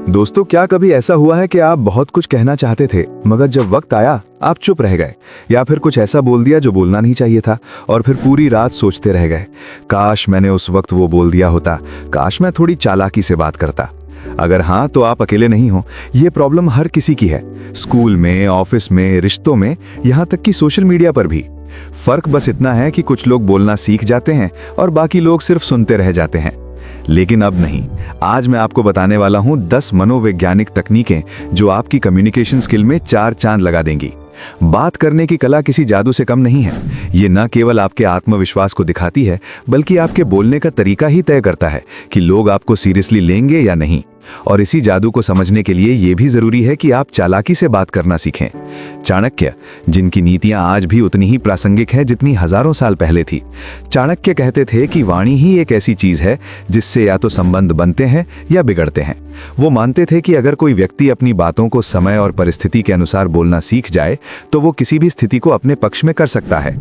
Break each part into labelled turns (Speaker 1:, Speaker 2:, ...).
Speaker 1: दोस्तों, क्या कभी ऐसा हुआ है कि आप बहुत कुछ कहना चाहते थे मगर जब वक्त आया आप चुप रह गए, या फिर कुछ ऐसा बोल दिया जो बोलना नहीं चाहिए था और फिर पूरी रात सोचते रह गए, काश मैंने उस वक्त वो बोल दिया होता, काश मैं थोड़ी चालाकी से बात करता। अगर हाँ, तो आप अकेले नहीं हो। ये प्रॉब्लम हर किसी की है, स्कूल में, ऑफिस में, रिश्तों में, यहाँ तक कि सोशल मीडिया पर भी। फर्क बस इतना है कि कुछ लोग बोलना सीख जाते हैं और बाकी लोग सिर्फ सुनते रह जाते हैं। लेकिन अब नहीं, आज मैं आपको बताने वाला हूं 10 मनोवैज्ञानिक तकनीकें जो आपकी कम्युनिकेशन स्किल में 4 चांद लगा देंगी। बात करने की कला किसी जादू से कम नहीं है। ये न केवल आपके आत्मविश्वास को दिखाती है, बल्कि आपके बोलने का तरीका ही तय करता है कि लोग आपको सीरियसली लेंगे या नहीं। और इसी जादू को समझने के लिए ये भी जरूरी है कि आप चालाकी से बात करना सीखें। चाणक्य, जिनकी नीतियां आज भी उतनी ही प्रासंगिक हैं जितनी हजारों साल पहले थी। चाणक्य कहते थे कि वाणी ही एक ऐसी चीज है जिससे या तो संबंध बनते हैं या बिगड़ते हैं। वो मानते थे कि अगर कोई व्यक्ति अपनी बातों को समय और परिस्थिति के अनुसार बोलना सीख जाए तो वो किसी भी स्थिति को अपने पक्ष में कर सकता है,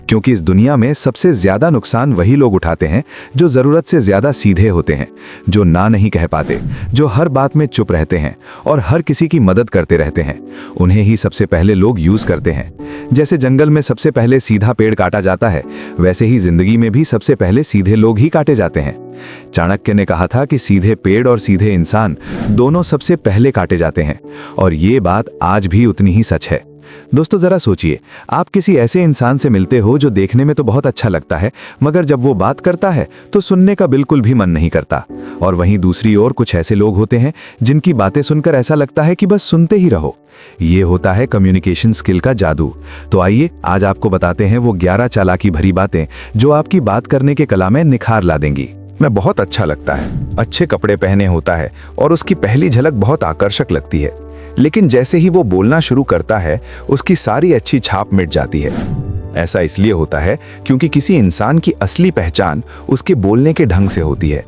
Speaker 1: क्योंकि इस दुनिया में सबसे ज्यादा नुकसान वही लोग उठाते हैं जो जरूरत से ज्यादा सीधे होते हैं, जो ना नहीं कह पाते, जो हर बात में चुप रहते हैं और हर किसी की मदद करते रहते हैं। उन्हें ही सबसे पहले लोग यूज करते हैं। जैसे जंगल में सबसे पहले सीधा पेड़ काटा जाता है, वैसे ही जिंदगी में भी सबसे पहले सीधे लोग ही काटे जाते हैं। चाणक्य ने कहा था कि सीधे पेड़ और सीधे इंसान दोनों सबसे पहले काटे जाते हैं, और ये बात आज भी उतनी ही सच है। दोस्तों, जरा सोचिए, आप किसी ऐसे इंसान से मिलते हो जो देखने में तो बहुत अच्छा लगता है, मगर जब वो बात करता है तो सुनने का बिल्कुल भी मन नहीं करता। और वहीं दूसरी ओर कुछ ऐसे लोग होते हैं जिनकी बातें सुनकर ऐसा लगता है कि बस सुनते ही रहो। ये होता है कम्युनिकेशन स्किल का जादू। तो आइए आज आपको बताते हैं वो 11 चालाकी भरी बातें जो आपकी बात करने के कला में निखार ला देंगी।
Speaker 2: मैं बहुत अच्छा लगता है, अच्छे कपड़े पहने होता है और उसकी पहली झलक बहुत आकर्षक लगती है, लेकिन जैसे ही वो बोलना शुरू करता है उसकी सारी अच्छी छाप मिट जाती है। ऐसा इसलिए होता है क्योंकि किसी इंसान की असली पहचान उसके बोलने के ढंग से होती है।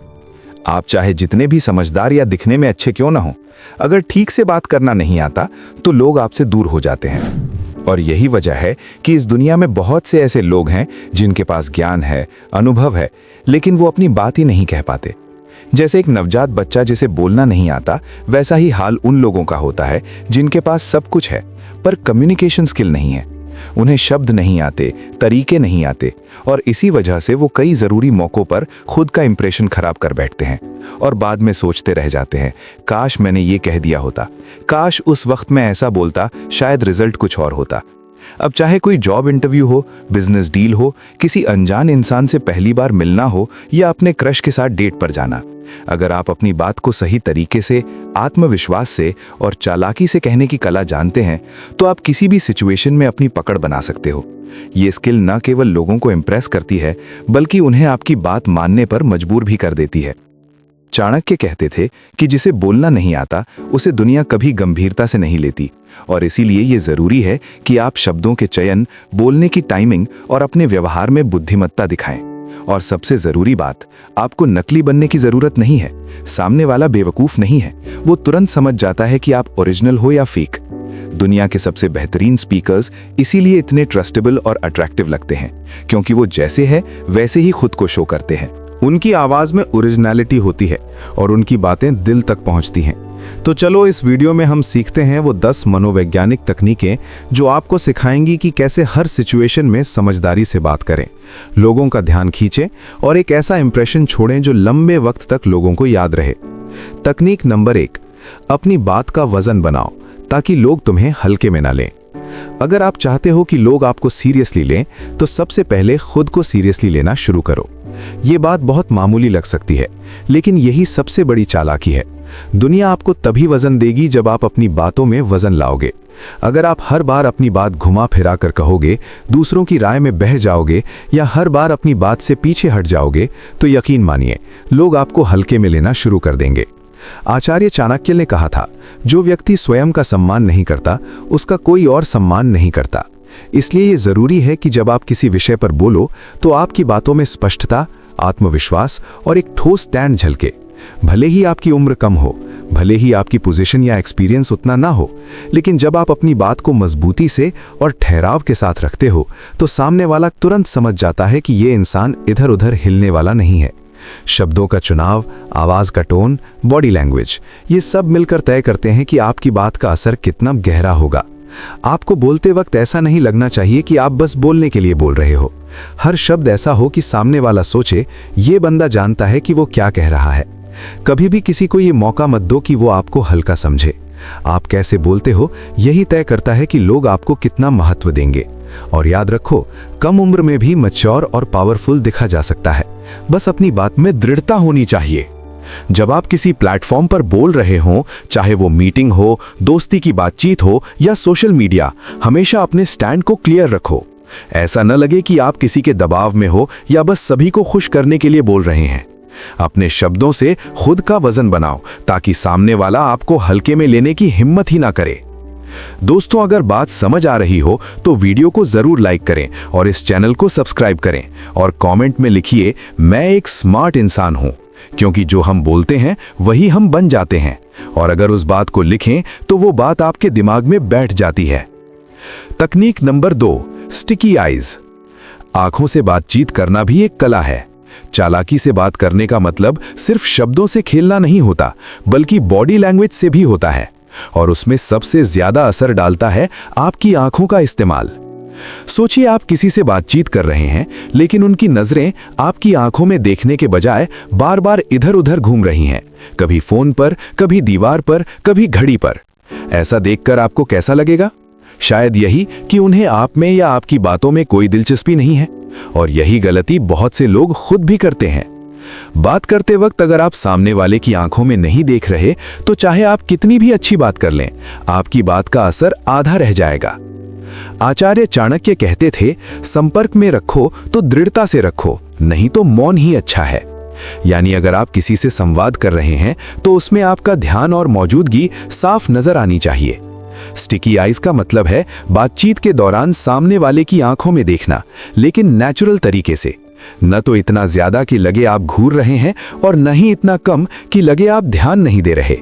Speaker 2: आप चाहे जितने भी समझदार या दिखने में अच्छे क्यों ना हो, अगर ठीक से बात करना नहीं आता तो लोग आपसे दूर हो जाते हैं। और यही वजह है कि इस दुनिया में बहुत से ऐसे लोग हैं जिनके पास ज्ञान है, अनुभव है, लेकिन वो अपनी बात ही नहीं कह पाते। जैसे एक नवजात बच्चा जिसे बोलना नहीं आता, वैसा ही हाल उन लोगों का होता है जिनके पास सब कुछ है पर कम्युनिकेशन स्किल नहीं है। उन्हें शब्द नहीं आते, तरीके नहीं आते, और इसी वजह से वो कई जरूरी मौकों पर खुद का इंप्रेशन खराब कर बैठते हैं और बाद में सोचते रह जाते हैं, काश मैंने ये कह दिया होता, काश उस वक्त मैं ऐसा बोलता, शायद रिजल्ट कुछ और होता। अब चाहे कोई जॉब इंटरव्यू हो, बिजनेस डील हो, किसी अनजान इंसान से पहली बार मिलना हो या अपने क्रश के साथ डेट पर जाना, अगर आप अपनी बात को सही तरीके से, आत्मविश्वास से और चालाकी से कहने की कला जानते हैं तो आप किसी भी सिचुएशन में अपनी पकड़ बना सकते हो। ये स्किल न केवल लोगों को इम्प्रेस करती है बल्कि उन्हें आपकी बात मानने पर मजबूर भी कर देती है। चाणक्य कहते थे कि जिसे बोलना नहीं आता उसे दुनिया कभी गंभीरता से नहीं लेती, और इसीलिए ये जरूरी है कि आप शब्दों के चयन, बोलने की टाइमिंग और अपने व्यवहार में बुद्धिमत्ता दिखाएं। और सबसे जरूरी बात, आपको नकली बनने की जरूरत नहीं है। सामने वाला बेवकूफ नहीं है, वो तुरंत समझ जाता है कि आप ओरिजिनल हो या फेक। दुनिया के सबसे बेहतरीन स्पीकर्स इसीलिए इतने ट्रस्टेबल और अट्रैक्टिव लगते हैं, क्योंकि वो जैसे है वैसे ही खुद को शो करते हैं।
Speaker 1: उनकी आवाज में ओरिजिनलिटी होती है और उनकी बातें दिल तक पहुंचती हैं। तो चलो इस वीडियो में हम सीखते हैं वो 10 मनोवैज्ञानिक तकनीकें जो आपको सिखाएंगी कि कैसे हर सिचुएशन में समझदारी से बात करें, लोगों का ध्यान खींचें और एक ऐसा इंप्रेशन छोड़ें जो लंबे वक्त तक लोगों को याद रहे। तकनीक नंबर 1, अपनी बात का वजन बनाओ ताकि लोग तुम्हें हल्के में ना लें। अगर आप चाहते हो कि लोग आपको सीरियसली लें तो सबसे पहले खुद को सीरियसली लेना शुरू करो। ये बात बहुत मामूली लग सकती है, लेकिन यही सबसे बड़ी चालाकी है। दुनिया आपको तभी वजन देगी जब आप अपनी बातों में वजन लाओगे। अगर आप हर बार अपनी बात घुमा फिरा कर कहोगे, दूसरों की राय में बह जाओगे या हर बार अपनी बात से पीछे हट जाओगे, तो यकीन मानिए लोग आपको हल्के में लेना शुरू कर देंगे। आचार्य चाणक्य ने कहा था, जो व्यक्ति स्वयं का सम्मान नहीं करता उसका कोई और सम्मान नहीं करता। इसलिए ये जरूरी है कि जब आप किसी विषय पर बोलो तो आपकी बातों में स्पष्टता, आत्मविश्वास और एक ठोस स्टैंड झलके। भले ही आपकी उम्र कम हो, भले ही आपकी पोजीशन या एक्सपीरियंस उतना ना हो, लेकिन जब आप अपनी बात को मजबूती से और ठहराव के साथ रखते हो तो सामने वाला तुरंत समझ जाता है कि ये इंसान इधर उधर हिलने वाला नहीं है।
Speaker 2: शब्दों का चुनाव, आवाज का टोन, बॉडी लैंग्वेज, ये सब मिलकर तय करते हैं कि आपकी बात का असर कितना गहरा होगा। आपको बोलते वक्त ऐसा नहीं लगना चाहिए कि आप बस बोलने के लिए बोल रहे हो। हर शब्द ऐसा हो कि सामने वाला सोचे, ये बंदा जानता है कि वो क्या कह रहा है। कभी भी किसी को ये मौका मत दो कि वो आपको हल्का समझे। आप कैसे बोलते हो यही तय करता है कि लोग आपको कितना महत्व देंगे। और याद रखो, कम उम्र में भी मैच्योर और पावरफुल दिखा जा सकता है, बस अपनी बात में दृढ़ता होनी चाहिए। जब आप किसी प्लेटफॉर्म पर बोल रहे हो, चाहे वो मीटिंग हो, दोस्ती की बातचीत हो या सोशल मीडिया, हमेशा अपने स्टैंड को क्लियर रखो। ऐसा न लगे कि आप किसी के दबाव में हो या बस सभी को खुश करने के लिए बोल रहे हैं। अपने शब्दों से खुद का वजन बनाओ ताकि सामने वाला आपको हल्के में लेने की हिम्मत ही ना करे। दोस्तों, अगर बात समझ आ रही हो तो वीडियो को जरूर लाइक करें और इस चैनल को सब्सक्राइब करें और कमेंट में लिखिए, मैं एक स्मार्ट इंसान हूं, क्योंकि जो हम बोलते हैं वही हम बन जाते हैं। और अगर उस बात को लिखें तो वो बात आपके दिमाग में बैठ जाती है। तकनीक नंबर 2, स्टिकी आईज। आंखों से बातचीत करना भी एक कला है। चालाकी से बात करने का मतलब सिर्फ शब्दों से खेलना नहीं होता, बल्कि बॉडी लैंग्वेज से भी होता है। और उसमें सबसे ज्यादा असर डालता है आपकी आंखों का इस्तेमाल। सोचिए, आप किसी से बातचीत कर रहे हैं, लेकिन उनकी नजरें आपकी आंखों में देखने के बजाय बार बार इधर उधर घूम रही हैं, कभी फोन पर, कभी दीवार पर, कभी घड़ी पर। ऐसा देखकर आपको कैसा लगेगा? शायद यही कि उन्हें आप में या आपकी बातों में कोई दिलचस्पी नहीं है। और यही गलती बहुत से लोग खुद भी करते हैं। बात करते वक्त अगर आप सामने वाले की आंखों में नहीं देख रहे, तो चाहे आप कितनी भी अच्छी बात कर लें, आपकी बात का असर आधा रह जाएगा। आचार्य चाणक्य कहते थे, संपर्क में रखो तो दृढ़ता से रखो, नहीं तो मौन ही अच्छा है। यानी अगर आप किसी से संवाद कर रहे हैं तो उसमें आपका ध्यान और मौजूदगी साफ नजर आनी चाहिए। स्टिकी आईज का मतलब है बातचीत के दौरान सामने वाले की आंखों में देखना, लेकिन नेचुरल तरीके से। न तो इतना ज्यादा कि लगे आप घूर रहे हैं और न ही इतना कम कि लगे आप ध्यान नहीं दे रहे।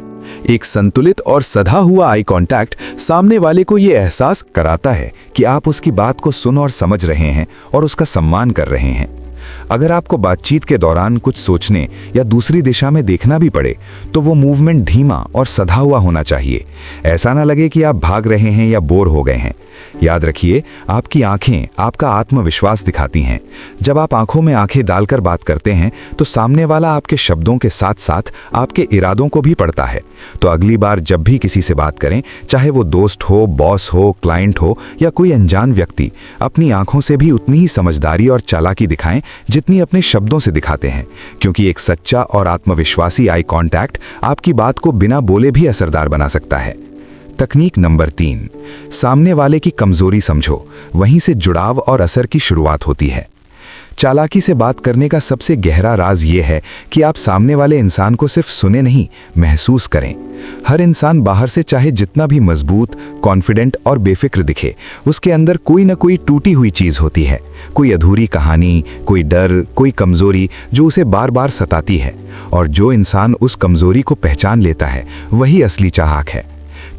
Speaker 2: एक संतुलित और सधा हुआ आई कांटेक्ट सामने वाले को यह एहसास कराता है कि आप उसकी बात को सुन और समझ रहे हैं और उसका सम्मान कर रहे हैं। अगर आपको बातचीत के दौरान कुछ सोचने या दूसरी दिशा में देखना भी पड़े, तो वो मूवमेंट धीमा और सधा हुआ होना चाहिए। ऐसा ना लगे कि आप भाग रहे हैं या बोर हो गए हैं। याद रखिए, आपकी आंखें आपका आत्मविश्वास दिखाती हैं। जब आप आंखों में आंखें डालकर बात करते हैं, तो सामने वाला आपके शब्दों के साथ साथ आपके इरादों को भी पढ़ता है। तो अगली बार जब भी किसी से बात करें, चाहे वो दोस्त हो, बॉस हो, क्लाइंट हो या कोई अनजान व्यक्ति, अपनी आंखों से भी उतनी ही समझदारी और चालाकी दिखाएं जितनी अपने शब्दों से दिखाते हैं, क्योंकि एक सच्चा और आत्मविश्वासी आई कांटेक्ट आपकी बात को बिना बोले भी असरदार बना सकता है। तकनीक नंबर 3, सामने वाले की कमजोरी समझो, वहीं से जुड़ाव और असर की शुरुआत होती है। चालाकी से बात करने का सबसे गहरा राज ये है कि आप सामने वाले इंसान को सिर्फ सुने नहीं, महसूस करें। हर इंसान बाहर से चाहे जितना भी मजबूत, कॉन्फिडेंट और बेफिक्र दिखे, उसके अंदर कोई ना कोई टूटी हुई चीज होती है, कोई अधूरी कहानी, कोई डर, कोई कमजोरी जो उसे बार बार सताती है। और जो इंसान उस कमजोरी को पहचान लेता है, वही असली चाहक है।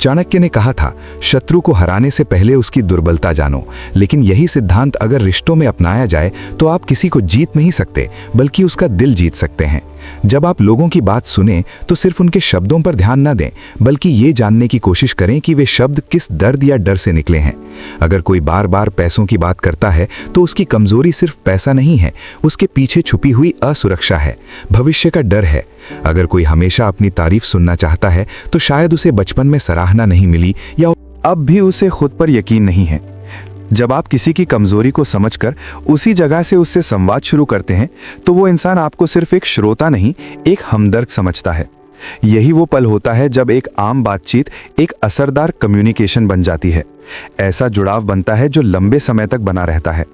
Speaker 2: चाणक्य ने कहा था, शत्रु को हराने से पहले उसकी दुर्बलता जानो। लेकिन यही सिद्धांत अगर रिश्तों में अपनाया जाए तो आप किसी को जीत नहीं सकते, बल्कि उसका दिल जीत सकते हैं। जब आप लोगों की बात सुने तो सिर्फ उनके शब्दों पर ध्यान न दें, बल्कि ये जानने की कोशिश करें कि वे शब्द किस दर्द या डर से निकले हैं। अगर कोई बार बार पैसों की बात करता है तो उसकी कमजोरी सिर्फ पैसा नहीं है, उसके पीछे छुपी हुई असुरक्षा है, भविष्य का डर है। अगर कोई हमेशा अपनी तारीफ सुनना चाहता है तो शायद उसे बचपन में सराहना नहीं मिली या अब भी उसे खुद पर यकीन नहीं है। जब आप किसी की कमजोरी को समझकर उसी जगह से उससे संवाद शुरू करते हैं, तो वो इंसान आपको सिर्फ एक श्रोता नहीं, एक हमदर्द समझता है। यही वो पल होता है जब एक आम बातचीत एक असरदार कम्युनिकेशन बन जाती है। ऐसा जुड़ाव बनता है जो लंबे समय तक बना रहता है।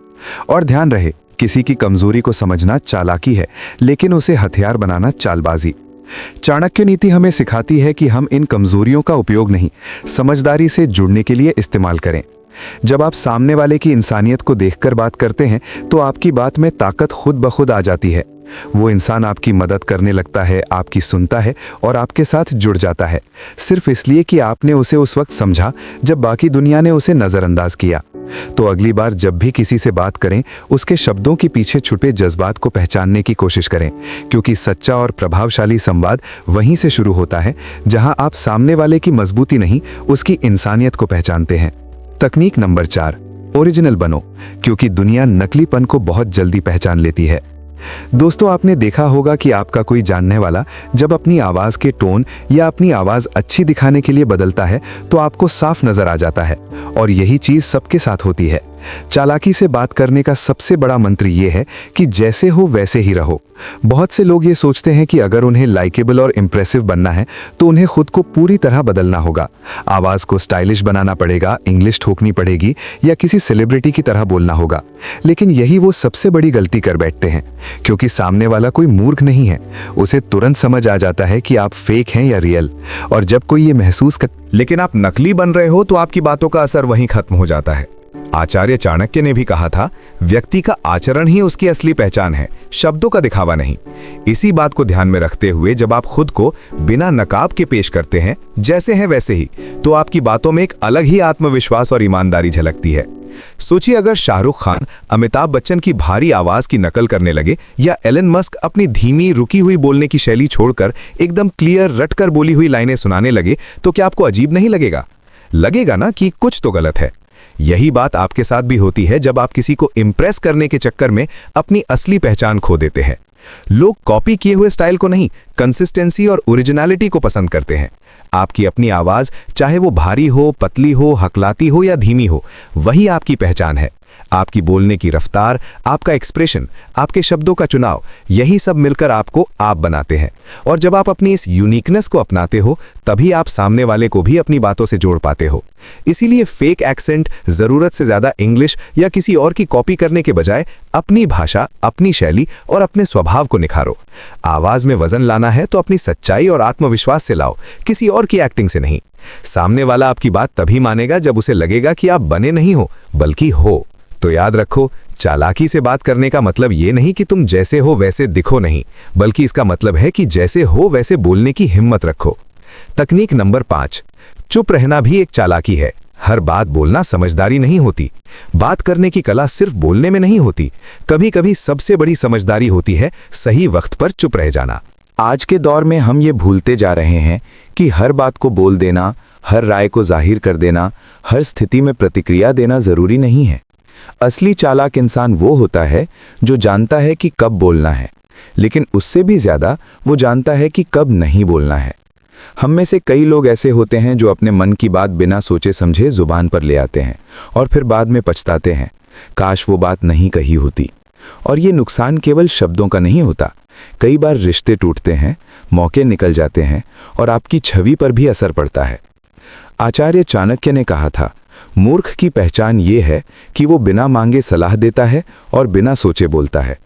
Speaker 2: और ध्यान रहे, किसी की कमजोरी को समझना चालाकी है, लेकिन उसे हथियार बनाना चालबाजी। चाणक्य नीति हमें सिखाती है कि हम इन कमजोरियों का उपयोग नहीं, समझदारी से जुड़ने के लिए इस्तेमाल करें। जब आप सामने वाले की इंसानियत को देखकर बात करते हैं, तो आपकी बात में ताकत खुद ब खुद आ जाती है। वो इंसान आपकी मदद करने लगता है, आपकी सुनता है और आपके साथ जुड़ जाता है, सिर्फ इसलिए कि आपने उसे उस वक्त समझा जब बाकी दुनिया ने उसे नजरअंदाज किया। तो अगली बार जब भी किसी से बात करें, उसके शब्दों के पीछे छुपे जज्बात को पहचानने की कोशिश करें, क्योंकि सच्चा और प्रभावशाली संवाद वहीं से शुरू होता है जहां आप सामने वाले की मजबूती नहीं, उसकी इंसानियत को पहचानते हैं। तकनीक नंबर 4, ओरिजिनल बनो, क्योंकि दुनिया नकलीपन को बहुत जल्दी पहचान लेती है। दोस्तों, आपने देखा होगा कि आपका कोई जानने वाला जब अपनी आवाज के टोन या अपनी आवाज अच्छी दिखाने के लिए बदलता है तो आपको साफ नजर आ जाता है, और यही चीज सबके साथ होती है। चालाकी से बात करने का सबसे बड़ा मंत्र यह है कि जैसे हो वैसे ही रहो। बहुत से लोग ये सोचते हैं कि अगर उन्हें लाइकेबल और इम्प्रेसिव बनना है तो उन्हें खुद को पूरी तरह बदलना होगा। आवाज को स्टाइलिश बनाना पड़ेगा, इंग्लिश ठोकनी पड़ेगी या किसी सेलिब्रिटी की तरह बोलना होगा। लेकिन यही वो सबसे बड़ी गलती कर बैठते हैं, क्योंकि सामने वाला कोई मूर्ख नहीं है। उसे तुरंत समझ आ जाता है कि आप फेक हैं या रियल। और जब कोई ये महसूस कर
Speaker 1: लेकिन आप नकली बन रहे हो तो आपकी बातों का असर वहीं खत्म हो जाता है। आचार्य चाणक्य ने भी कहा था, व्यक्ति का आचरण ही उसकी असली पहचान है, शब्दों का दिखावा नहीं। इसी बात को ध्यान में रखते हुए जब आप खुद को बिना नकाब के पेश करते हैं, जैसे हैं वैसे ही, तो आपकी बातों में एक अलग ही आत्मविश्वास और ईमानदारी झलकती है। सोचिए, अगर शाहरुख खान अमिताभ बच्चन की भारी आवाज की नकल करने लगे या एलन मस्क अपनी धीमी रुकी हुई बोलने की शैली छोड़कर एकदम क्लियर रटकर बोली हुई लाइनें सुनाने लगे, तो क्या आपको अजीब नहीं लगेगा? लगेगा ना कि कुछ तो गलत है। यही बात आपके साथ भी होती है जब आप किसी को इम्प्रेस करने के चक्कर में अपनी असली पहचान खो देते हैं। लोग कॉपी किए हुए स्टाइल को नहीं, कंसिस्टेंसी और ओरिजिनलिटी को पसंद करते हैं। आपकी अपनी आवाज, चाहे वो भारी हो, पतली हो, हकलाती हो या धीमी हो, वही आपकी पहचान है। आपकी बोलने की रफ्तार, आपका एक्सप्रेशन, आपके शब्दों का चुनाव, यही सब मिलकर आपको आप बनाते हैं। और जब आप अपनी इस यूनिकनेस को अपनाते हो, तभी आप सामने वाले को भी अपनी बातों से जोड़ पाते हो। इसीलिए फेक एक्सेंट, जरूरत से ज्यादा इंग्लिश या किसी और की कॉपी करने के बजाय अपनी भाषा, अपनी शैली और अपने स्वभाव को निखारो। आवाज में वजन लाना है तो अपनी सच्चाई और आत्मविश्वास से लाओ, किसी और की एक्टिंग से नहीं। सामने वाला आपकी बात तभी मानेगा जब उसे लगेगा कि आप बने नहीं हो, बल्कि हो। तो याद रखो, चालाकी से बात करने का मतलब ये नहीं कि तुम जैसे हो वैसे दिखो नहीं, बल्कि इसका मतलब है कि जैसे हो वैसे बोलने की हिम्मत रखो। तकनीक नंबर 5, चुप रहना भी एक चालाकी है। हर बात बोलना समझदारी नहीं होती। बात करने की कला सिर्फ बोलने में नहीं होती। कभी कभी सबसे बड़ी समझदारी होती है सही वक्त पर चुप रह जाना।
Speaker 2: आज के दौर में हम ये भूलते जा रहे हैं कि हर बात को बोल देना, हर राय को जाहिर कर देना, हर स्थिति में प्रतिक्रिया देना जरूरी नहीं है। असली चालाक इंसान वो होता है जो जानता है कि कब बोलना है, लेकिन उससे भी ज्यादा वो जानता है कि कब नहीं बोलना है। हम में से कई लोग ऐसे होते हैं जो अपने मन की बात बिना सोचे समझे जुबान पर ले आते हैं और फिर बाद में पछताते हैं, काश वो बात नहीं कही होती। और ये नुकसान केवल शब्दों का नहीं होता, कई बार रिश्ते टूटते हैं, मौके निकल जाते हैं और आपकी छवि पर भी असर पड़ता है। आचार्य चाणक्य ने कहा था, मूर्ख की पहचान ये है कि वो बिना मांगे सलाह देता है और बिना सोचे बोलता है।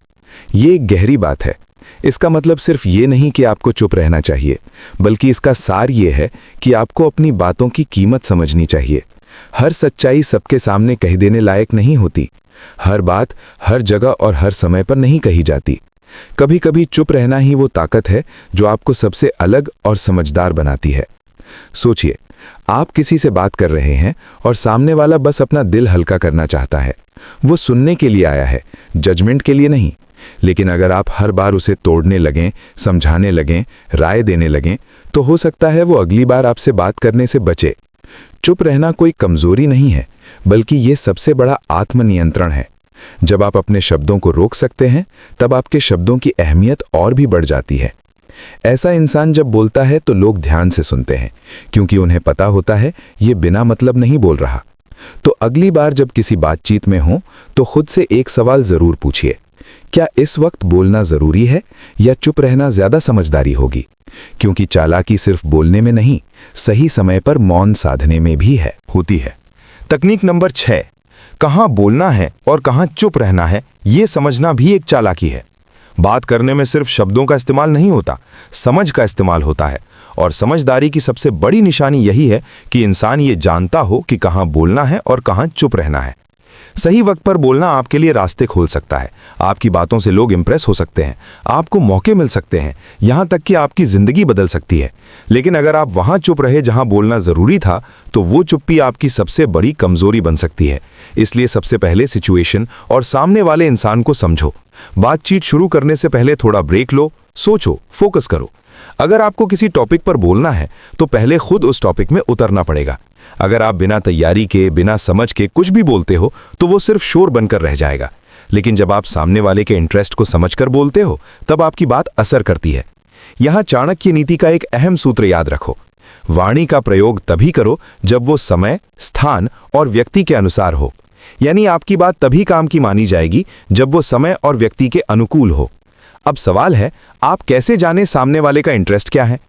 Speaker 2: ये एक गहरी बात है। इसका मतलब सिर्फ ये नहीं कि आपको चुप रहना चाहिए, बल्कि इसका सार ये है कि आपको अपनी बातों की कीमत समझनी चाहिए। हर सच्चाई सबके सामने कह देने लायक नहीं होती। हर बात हर जगह और हर समय पर नहीं कही जाती। कभी कभी चुप रहना ही वो ताकत है जो आपको सबसे अलग और समझदार बनाती है। सोचिए, आप किसी से बात कर रहे हैं और सामने वाला बस अपना दिल हल्का करना चाहता है। वो सुनने के लिए आया है, जजमेंट के लिए नहीं। लेकिन अगर आप हर बार उसे तोड़ने लगें, समझाने लगें, राय देने लगें, तो हो सकता है वो अगली बार आपसे बात करने से बचे। चुप रहना कोई कमजोरी नहीं है, बल्कि ये सबसे बड़ा आत्मनियंत्रण है। जब आप अपने शब्दों को रोक सकते हैं, तब आपके शब्दों की अहमियत और भी बढ़ जाती है। ऐसा इंसान जब बोलता है तो लोग ध्यान से सुनते हैं, क्योंकि उन्हें पता होता है ये बिना मतलब नहीं बोल रहा। तो अगली बार जब किसी बातचीत में हो तो खुद से एक सवाल जरूर पूछिए, क्या इस वक्त बोलना जरूरी है या चुप रहना ज्यादा समझदारी होगी? क्योंकि चालाकी सिर्फ बोलने में नहीं, सही समय पर मौन साधने में भी होती है।
Speaker 1: तकनीक नंबर 6, कहाँ बोलना है और कहाँ चुप रहना है, ये समझना भी एक चालाकी है। बात करने में सिर्फ शब्दों का इस्तेमाल नहीं होता, समझ का इस्तेमाल होता है। और समझदारी की सबसे बड़ी निशानी यही है कि इंसान ये जानता हो कि कहाँ बोलना है और कहाँ चुप रहना है।
Speaker 2: सही वक्त पर बोलना आपके लिए रास्ते खोल सकता है। आपकी बातों से लोग इंप्रेस हो सकते हैं, आपको मौके मिल सकते हैं, यहां तक कि आपकी जिंदगी बदल सकती है। लेकिन अगर आप वहां चुप रहे जहां बोलना जरूरी था, तो वो चुप्पी आपकी सबसे बड़ी कमजोरी बन सकती है। इसलिए सबसे पहले सिचुएशन और सामने वाले इंसान को समझो। बातचीत शुरू करने से पहले थोड़ा ब्रेक लो, सोचो, फोकस करो। अगर आपको किसी टॉपिक पर बोलना है तो पहले खुद उस टॉपिक में उतरना पड़ेगा। अगर आप बिना तैयारी के, बिना समझ के कुछ भी बोलते हो तो वो सिर्फ शोर बनकर रह जाएगा। लेकिन जब आप सामने वाले के इंटरेस्ट को समझकर बोलते हो, तब आपकी बात असर करती है। यहां चाणक्य नीति का एक अहम सूत्र याद रखो। वाणी का प्रयोग तभी करो जब वो समय, स्थान और व्यक्ति के अनुसार हो। यानी आपकी बात तभी काम की मानी जाएगी जब वो समय और व्यक्ति के अनुकूल हो। अब सवाल है, आप कैसे जाने सामने वाले का इंटरेस्ट क्या है?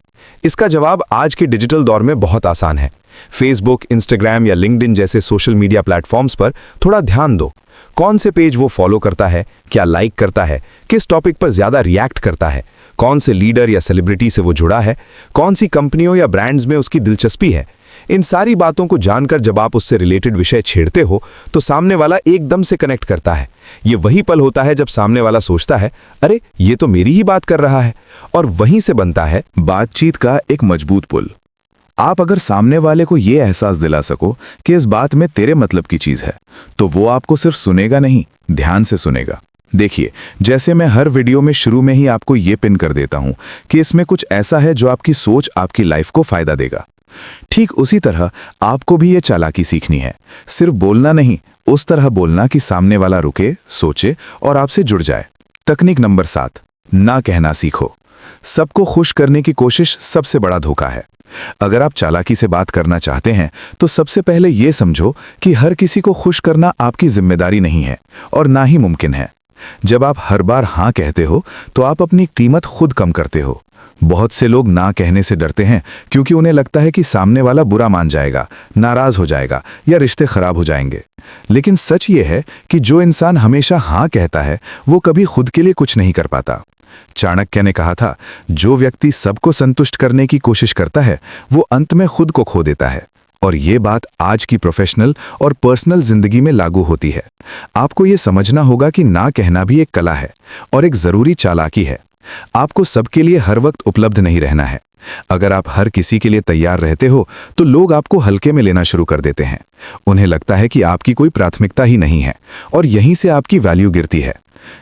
Speaker 2: इसका जवाब आज के डिजिटल दौर में बहुत आसान है। फेसबुक, इंस्टाग्राम या लिंक्डइन जैसे सोशल मीडिया प्लेटफॉर्म्स पर थोड़ा ध्यान दो। कौन से पेज वो फॉलो करता है, क्या लाइक करता है, किस टॉपिक पर ज्यादा रिएक्ट करता है, कौन से लीडर या सेलिब्रिटी से वो जुड़ा है, कौन सी कंपनियों या ब्रांड्स में उसकी दिलचस्पी है। इन सारी बातों को जानकर जब आप उससे रिलेटेड विषय छेड़ते हो तो सामने वाला एकदम से कनेक्ट करता है। ये वही पल होता है जब सामने वाला सोचता है, अरे ये तो मेरी ही बात कर रहा है, और वहीं से बनता है
Speaker 1: बातचीत का एक मजबूत पुल। आप अगर सामने वाले को यह एहसास दिला सको कि इस बात में तेरे मतलब की चीज है, तो वो आपको सिर्फ सुनेगा नहीं, ध्यान से सुनेगा। देखिए, जैसे मैं हर वीडियो में शुरू में ही आपको ये पिन कर देता हूं कि इसमें कुछ ऐसा है जो आपकी सोच, आपकी लाइफ को फायदा देगा। ठीक उसी तरह आपको भी ये चालाकी सीखनी है। सिर्फ बोलना नहीं, उस तरह बोलना कि सामने वाला रुके, सोचे और आपसे जुड़ जाए। तकनीक नंबर 7, ना कहना सीखो। सबको खुश करने की कोशिश सबसे बड़ा धोखा है। अगर आप चालाकी से बात करना चाहते हैं तो सबसे पहले यह समझो कि हर किसी को खुश करना आपकी जिम्मेदारी नहीं है और ना ही मुमकिन है। जब आप हर बार हाँ कहते हो तो आप अपनी कीमत खुद कम करते हो। बहुत से लोग ना कहने से डरते हैं क्योंकि उन्हें लगता है कि सामने वाला बुरा मान जाएगा, नाराज हो जाएगा या रिश्ते खराब हो जाएंगे। लेकिन सच ये है कि जो इंसान हमेशा हाँ कहता है वो कभी खुद के लिए कुछ नहीं कर पाता। चाणक्य ने कहा था, जो व्यक्ति सबको संतुष्ट करने की कोशिश करता है वो अंत में खुद को खो देता है। और ये बात आज की प्रोफेशनल और पर्सनल जिंदगी में लागू होती है। आपको ये समझना होगा कि ना कहना भी एक कला है और एक जरूरी चालाकी है। आपको सबके लिए हर वक्त उपलब्ध नहीं रहना है। अगर आप हर किसी के लिए तैयार रहते हो तो लोग आपको हल्के में लेना शुरू कर देते हैं। उन्हें लगता है कि आपकी कोई प्राथमिकता ही नहीं है और यहीं से आपकी वैल्यू गिरती है।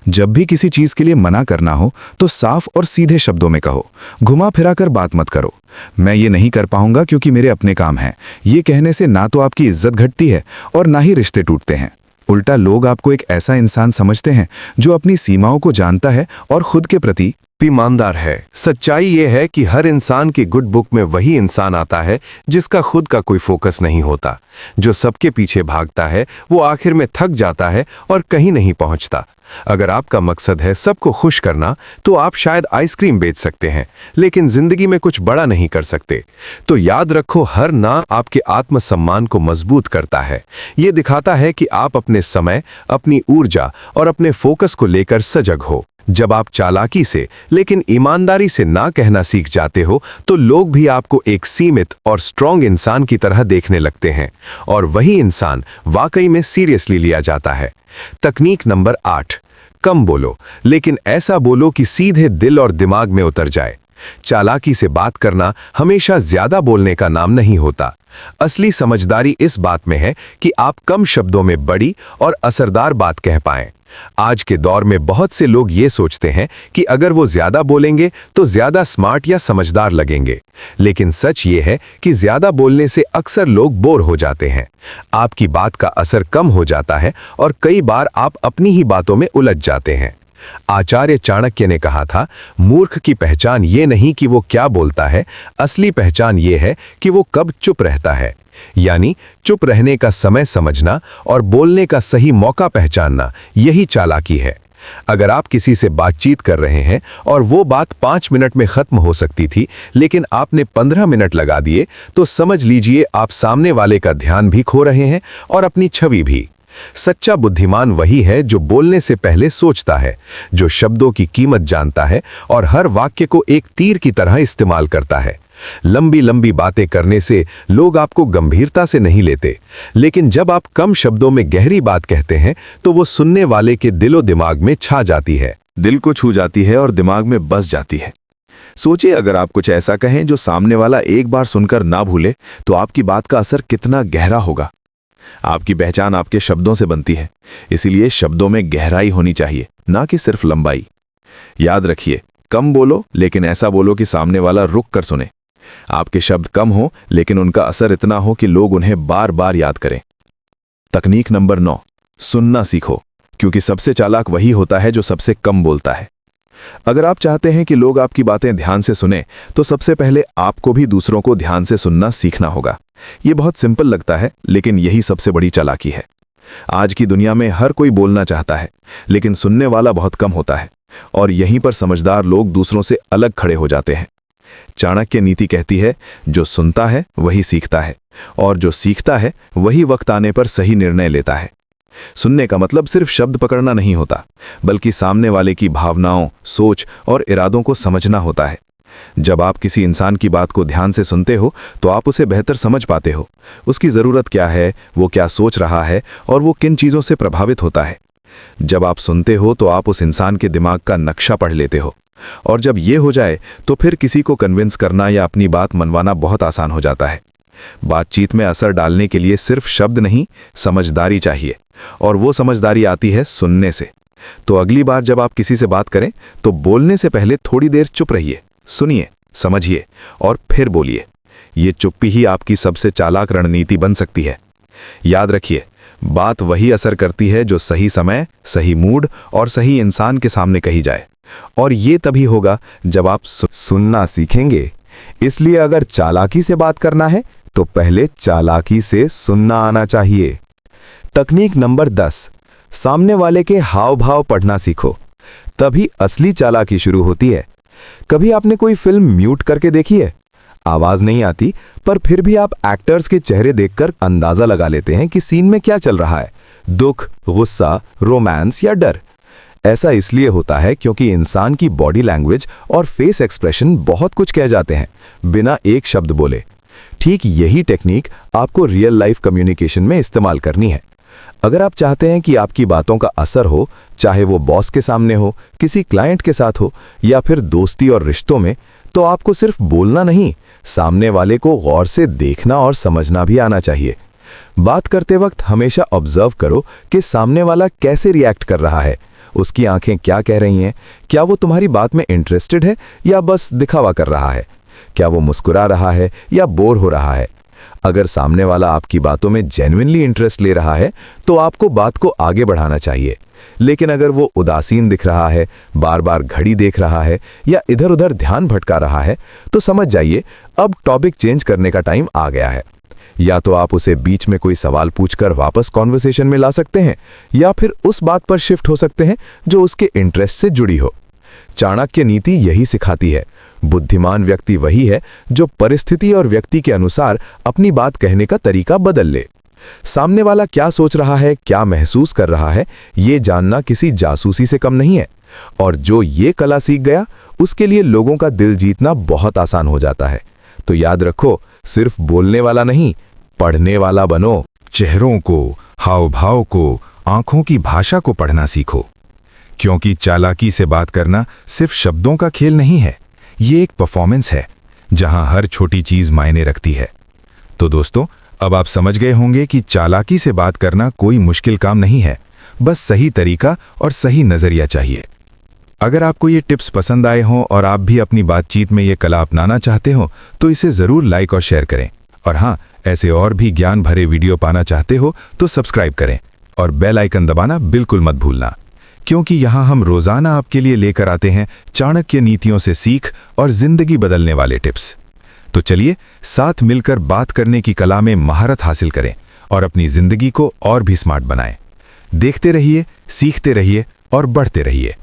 Speaker 1: जब भी किसी चीज के लिए मना करना हो तो साफ और सीधे शब्दों में कहो, घुमा फिरा कर बात मत करो। मैं ये नहीं कर पाऊंगा क्योंकि मेरे अपने काम हैं। ये कहने से ना तो आपकी इज्जत घटती है और ना ही रिश्ते टूटते हैं। उल्टा लोग आपको एक ऐसा इंसान समझते हैं जो अपनी सीमाओं को जानता है और खुद के प्रति
Speaker 3: ईमानदार है। सच्चाई ये है कि हर इंसान की गुड बुक में वही इंसान आता है जिसका खुद का कोई फोकस नहीं होता। जो सबके पीछे भागता है वो आखिर में थक जाता है और कहीं नहीं पहुंचता। अगर आपका मकसद है सबको खुश करना तो आप शायद आइसक्रीम बेच सकते हैं, लेकिन जिंदगी में कुछ बड़ा नहीं कर सकते। तो याद रखो, हर ना आपके आत्मसम्मान को मजबूत करता है। ये दिखाता है कि आप अपने समय, अपनी ऊर्जा और अपने फोकस को लेकर सजग हो। जब आप चालाकी से लेकिन ईमानदारी से ना कहना सीख जाते हो तो लोग भी आपको एक सीमित और स्ट्रॉन्ग इंसान की तरह देखने लगते हैं और वही इंसान वाकई में सीरियसली लिया जाता है। तकनीक नंबर 8, कम बोलो लेकिन ऐसा बोलो कि सीधे दिल और दिमाग में उतर जाए। चालाकी से बात करना हमेशा ज्यादा बोलने का नाम नहीं होता। असली समझदारी इस बात में है कि आप कम शब्दों में बड़ी और असरदार बात कह पाएं। आज के दौर में बहुत से लोग ये सोचते हैं कि अगर वो ज्यादा बोलेंगे तो ज्यादा स्मार्ट या समझदार लगेंगे, लेकिन सच ये है कि ज्यादा बोलने से अक्सर लोग बोर हो जाते हैं। आपकी बात का असर कम हो जाता है और कई बार आप अपनी ही बातों में उलझ जाते हैं। आचार्य चाणक्य ने कहा था, मूर्ख की पहचान ये नहीं कि वो क्या बोलता है, असली पहचान ये है कि वो कब चुप रहता है। यानी चुप रहने का समय समझना और बोलने का सही मौका पहचानना, यही चालाकी है। अगर आप किसी से बातचीत कर रहे हैं और वो बात 5 मिनट में खत्म हो सकती थी लेकिन आपने 15 मिनट लगा दिए, तो समझ लीजिए आप सामने वाले का ध्यान भी खो रहे हैं और अपनी छवि भी। सच्चा बुद्धिमान वही है जो बोलने से पहले सोचता है, जो शब्दों की कीमत जानता है और हर वाक्य को एक तीर की तरह इस्तेमाल करता है। लंबी लंबी बातें करने से लोग आपको गंभीरता से नहीं लेते, लेकिन जब आप कम शब्दों में गहरी बात कहते हैं तो वो सुनने वाले के दिलो दिमाग में छा जाती है,
Speaker 2: दिल को छू जाती है और दिमाग में बस जाती है। सोचिए, अगर आप कुछ ऐसा कहें जो सामने वाला एक बार सुनकर ना भूले, तो आपकी बात का असर कितना गहरा होगा। आपकी पहचान आपके शब्दों से बनती है, इसीलिए शब्दों में गहराई होनी चाहिए, ना कि सिर्फ लंबाई। याद रखिए, कम बोलो लेकिन ऐसा बोलो कि सामने वाला रुक कर सुने। आपके शब्द कम हो लेकिन उनका असर इतना हो कि लोग उन्हें बार बार याद करें। तकनीक नंबर 9, सुनना सीखो, क्योंकि सबसे चालाक वही होता है जो सबसे कम बोलता है। अगर आप चाहते हैं कि लोग आपकी बातें ध्यान से सुने, तो सबसे पहले आपको भी दूसरों को ध्यान से सुनना सीखना होगा। ये बहुत सिंपल लगता है, लेकिन यही सबसे बड़ी चालाकी है। आज की दुनिया में हर कोई बोलना चाहता है, लेकिन सुनने वाला बहुत कम होता है, और यहीं पर समझदार लोग दूसरों से अलग खड़े हो जाते हैं। चाणक्य नीति कहती है, जो सुनता है वही सीखता है, और जो सीखता है वही वक्त आने पर सही निर्णय लेता है। सुनने का मतलब सिर्फ शब्द पकड़ना नहीं होता, बल्कि सामने वाले की भावनाओं, सोच और इरादों को समझना होता है। जब आप किसी इंसान की बात को ध्यान से सुनते हो, तो आप उसे बेहतर समझ पाते हो। उसकी ज़रूरत क्या है, वो क्या सोच रहा है, और वो किन चीज़ों से प्रभावित होता है। जब आप सुनते हो तो आप उस इंसान के दिमाग का नक्शा पढ़ लेते हो, और जब ये हो जाए तो फिर किसी को कन्विंस करना या अपनी बात मनवाना बहुत आसान हो जाता है। बातचीत में असर डालने के लिए सिर्फ शब्द नहीं, समझदारी चाहिए, और वो समझदारी आती है सुनने से। तो अगली बार जब आप किसी से बात करें, तो बोलने से पहले थोड़ी देर चुप रहिए, सुनिए, समझिए और फिर बोलिए। ये चुप्पी ही आपकी सबसे चालाक रणनीति बन सकती है। याद रखिए, बात वही असर करती है जो सही समय, सही मूड और सही इंसान के सामने कही जाए, और ये तभी होगा जब आप
Speaker 3: सुनना सीखेंगे। इसलिए अगर चालाकी से बात करना है तो पहले चालाकी से सुनना आना चाहिए। तकनीक नंबर 10, सामने वाले के हाव भाव पढ़ना सीखो, तभी असली चालाकी शुरू होती है। कभी आपने कोई फिल्म म्यूट करके देखी है? आवाज नहीं आती, पर फिर भी आप एक्टर्स के चेहरे देखकर अंदाजा लगा लेते हैं कि सीन में क्या चल रहा है, दुख, गुस्सा, रोमांस या डर। ऐसा इसलिए होता है क्योंकि इंसान की बॉडी लैंग्वेज और फेस एक्सप्रेशन बहुत कुछ कह जाते हैं बिना एक शब्द बोले। ठीक यही टेक्निक आपको रियल लाइफ कम्युनिकेशन में इस्तेमाल करनी है। अगर आप चाहते हैं कि आपकी बातों का असर हो, चाहे वो बॉस के सामने हो, किसी क्लाइंट के साथ हो या फिर दोस्ती और रिश्तों में, तो आपको सिर्फ बोलना नहीं, सामने वाले को गौर से देखना और समझना भी आना चाहिए। बात करते वक्त हमेशा ऑब्जर्व करो कि सामने वाला कैसे रिएक्ट कर रहा है, उसकी आंखें क्या कह रही हैं, क्या वो तुम्हारी बात में इंटरेस्टेड है या बस दिखावा कर रहा है, क्या वो मुस्कुरा रहा है या बोर हो रहा है। अगर सामने वाला आपकी बातों में जेन्युइनली इंटरेस्ट ले रहा है तो आपको बात को आगे बढ़ाना चाहिए, लेकिन अगर वो उदासीन दिख रहा है, बार बार घड़ी देख रहा है या इधर उधर ध्यान भटका रहा है, तो समझ जाइए अब टॉपिक चेंज करने का टाइम आ गया है। या तो आप उसे बीच में कोई सवाल पूछकर वापस कॉन्वर्सेशन में ला सकते हैं, या फिर उस बात पर शिफ्ट हो सकते हैं जो उसके इंटरेस्ट से जुड़ी हो। चाणक्य नीति यही सिखाती है, बुद्धिमान व्यक्ति वही है जो परिस्थिति और व्यक्ति के अनुसार अपनी बात कहने का तरीका बदल ले। सामने वाला क्या सोच रहा है, क्या महसूस कर रहा है, ये जानना किसी जासूसी से कम नहीं है, और जो ये कला सीख गया उसके लिए लोगों का दिल जीतना बहुत आसान हो जाता है। तो याद रखो, सिर्फ बोलने वाला नहीं, पढ़ने वाला बनो।
Speaker 2: चेहरों को, हाव भाव को, आंखों की भाषा को पढ़ना सीखो, क्योंकि चालाकी से बात करना सिर्फ शब्दों का खेल नहीं है, ये एक परफॉर्मेंस है जहां हर छोटी चीज मायने रखती है। तो दोस्तों, अब आप समझ गए होंगे कि चालाकी से बात करना कोई मुश्किल काम नहीं है, बस सही तरीका और सही नजरिया चाहिए। अगर आपको ये टिप्स पसंद आए हों और आप भी अपनी बातचीत में ये कला अपनाना चाहते हो, तो इसे जरूर लाइक और शेयर करें। और हाँ, ऐसे और भी ज्ञान भरे वीडियो पाना चाहते हो तो सब्सक्राइब करें और बेल आइकन दबाना बिल्कुल मत भूलना, क्योंकि यहाँ हम रोजाना आपके लिए लेकर आते हैं चाणक्य नीतियों से सीख और जिंदगी बदलने वाले टिप्स। तो चलिए साथ मिलकर बात करने की कला में महारत हासिल करें और अपनी जिंदगी को और भी स्मार्ट बनाएं। देखते रहिए, सीखते रहिए और बढ़ते रहिए।